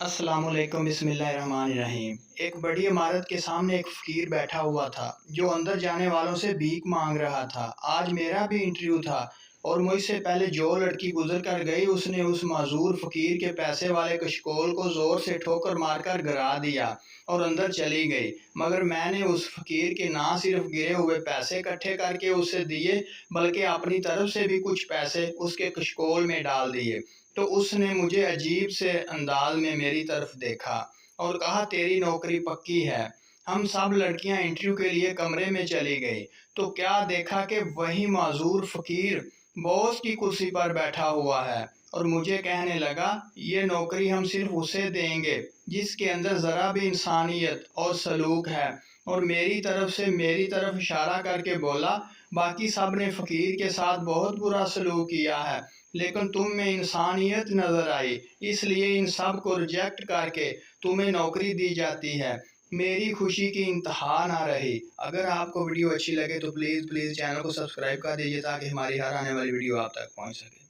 السلام علیکم، بسم اللہ الرحمن الرحیم۔ ایک بڑی عمارت کے سامنے ایک فقیر بیٹھا ہوا تھا جو اندر جانے والوں سے بھیک مانگ رہا تھا۔ آج میرا بھی انٹرویو تھا اور مجھ سے پہلے جو لڑکی گزر کر گئی اس نے اس معذور فقیر کے پیسے والے کشکول کو زور سے ٹھوکر مار کر گرا دیا اور اندر چلی گئی، مگر میں نے اس فقیر کے نہ صرف گرے ہوئے پیسے اکٹھے کر کے اسے دیے بلکہ اپنی طرف سے بھی کچھ پیسے اس کے کشکول میں ڈال دیے۔ تو اس نے مجھے عجیب سے انداز میں میری طرف دیکھا اور کہا، تیری نوکری پکی ہے۔ ہم سب لڑکیاں انٹرویو کے لیے کمرے میں چلی گئی تو کیا دیکھا کہ وہی معذور فقیر باس کی کرسی پر بیٹھا ہوا ہے اور مجھے کہنے لگا، یہ نوکری ہم صرف اسے دیں گے جس کے اندر ذرا بھی انسانیت اور سلوک ہے، اور میری طرف اشارہ کر کے بولا، باقی سب نے فقیر کے ساتھ بہت برا سلوک کیا ہے لیکن تم میں انسانیت نظر آئی، اس لیے ان سب کو ریجیکٹ کر کے تمہیں نوکری دی جاتی ہے۔ میری خوشی کی انتہا نہ رہی۔ اگر آپ کو ویڈیو اچھی لگے تو پلیز چینل کو سبسکرائب کر دیجیے تاکہ ہماری ہر آنے والی ویڈیو آپ تک پہنچ سکے۔